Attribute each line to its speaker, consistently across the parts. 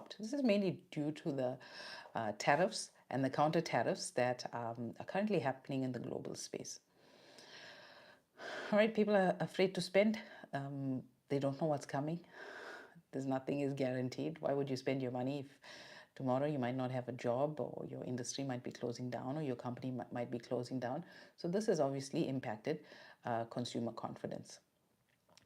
Speaker 1: dropped. This is mainly due to the tariffs and the counter tariffs that are currently happening in the global space. All right, people are afraid to spend. They don't know what's coming. There's nothing is guaranteed. Why would you spend your money if tomorrow you might not have a job, or your industry might be closing down, or your company might be closing down? So this has obviously impacted consumer confidence.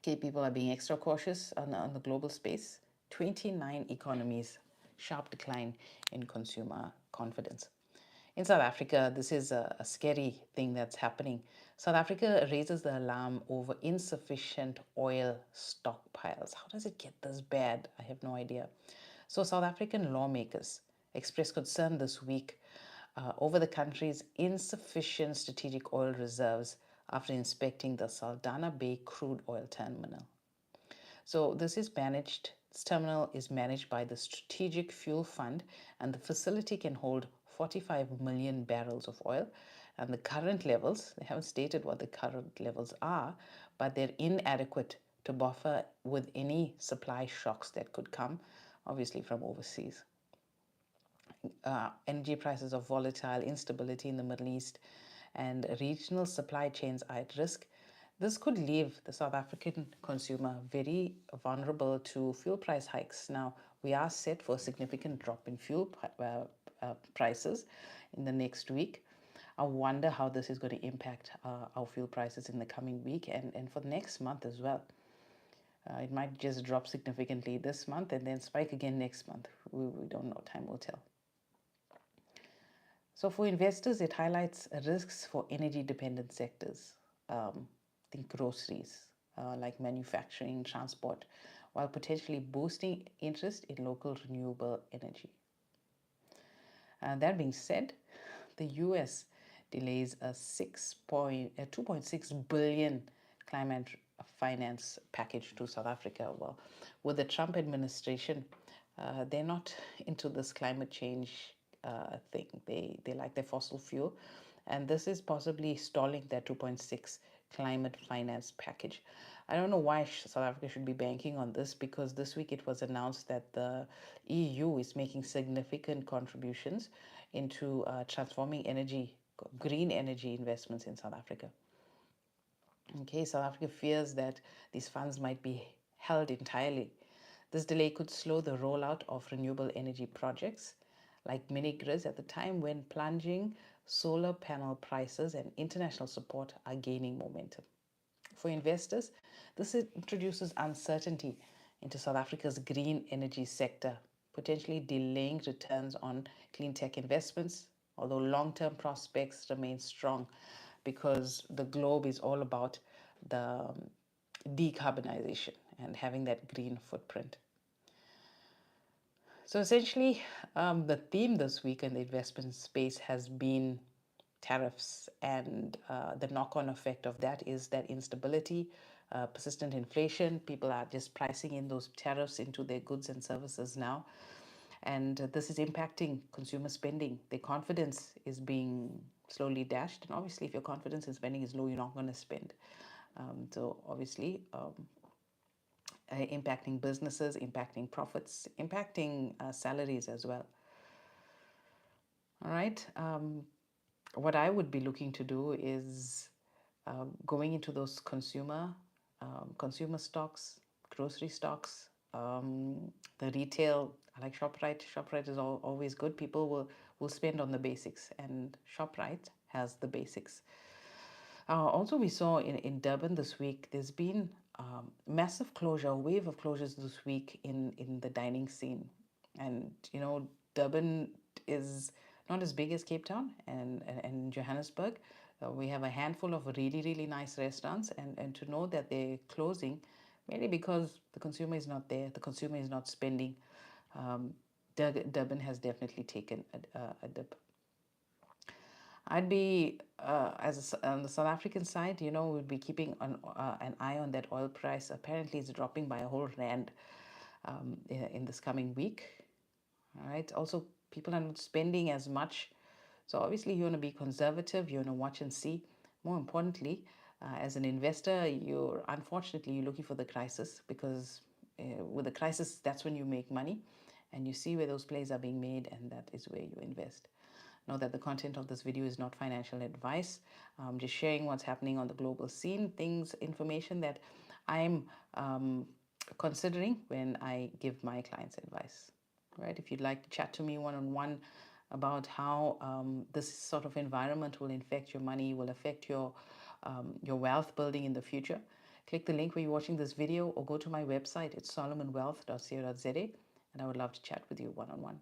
Speaker 1: Okay, people are being extra cautious on the global space. 29 economies, sharp decline in consumer confidence. In South Africa, this is a scary thing that's happening. South Africa raises the alarm over insufficient oil stockpiles. How does it get this bad? I have no idea. So, South African lawmakers expressed concern this week over the country's insufficient strategic oil reserves after inspecting the Saldanha Bay crude oil terminal. So this terminal is managed by the Strategic Fuel Fund, and the facility can hold 45 million barrels of oil. And the current levels, they haven't stated what the current levels are, but they're inadequate to buffer with any supply shocks that could come, obviously from overseas. Energy prices are volatile, instability in the Middle East, and regional supply chains are at risk. This could leave the South African consumer very vulnerable to fuel price hikes. Now, we are set for a significant drop in fuel prices in the next week. I wonder how this is going to impact our fuel prices in the coming week and for the next month as well. It might just drop significantly this month and then spike again next month. We don't know. Time will tell. So for investors, it highlights risks for energy-dependent sectors. Think groceries, like manufacturing, transport, while potentially boosting interest in local renewable energy. That being said, the US delays a 2.6 billion climate finance package to South Africa. Well, with the Trump administration, they're not into this climate change thing. They like their fossil fuel, and this is possibly stalling their 2.6 climate finance package. I don't know why South Africa should be banking on this, because this week it was announced that the EU is making significant contributions into transforming green energy investments in South Africa. Okay, South Africa fears that these funds might be held entirely. This delay could slow the rollout of renewable energy projects like mini grids at the time when plunging solar panel prices and international support are gaining momentum. For investors, this introduces uncertainty into South Africa's green energy sector, potentially delaying returns on clean tech investments, although long-term prospects remain strong because the globe is all about the decarbonization and having that green footprint. So essentially, the theme this week in the investment space has been tariffs, and the knock-on effect of that is that instability, persistent inflation. People are just pricing in those tariffs into their goods and services now, and this is impacting consumer spending. Their confidence is being slowly dashed, and obviously, if your confidence in spending is low, you're not going to spend. So obviously, impacting businesses, impacting profits, impacting salaries as well. All right. What I would be looking to do is going into those consumer stocks, grocery stocks, the retail. I like ShopRite. ShopRite is always good. People will spend on the basics, and ShopRite has the basics. Also, we saw in Durban this week, there's been massive closure, a wave of closures this week in the dining scene. And, Durban is not as big as Cape Town and Johannesburg. We have a handful of really, really nice restaurants, and to know that they're closing, mainly because the consumer is not there, the consumer is not spending. Durban has definitely taken a dip. I'd be, on the South African side, we'd be keeping an eye on that oil price. Apparently, it's dropping by a whole rand in this coming week. All right. Also, people are not spending as much. So obviously, you want to be conservative. You want to watch and see. More importantly, as an investor, you're looking for the crisis, because with the crisis, that's when you make money. and you see where those plays are being made, and that is where you invest. Know that the content of this video is not financial advice. I'm just sharing what's happening on the global scene, things, information that I'm considering when I give my clients advice. Right? If you'd like to chat to me one-on-one about how this sort of environment will affect your money, will affect your wealth building in the future, click the link where you're watching this video or go to my website. It's solomonwealth.co.za, and I would love to chat with you one-on-one.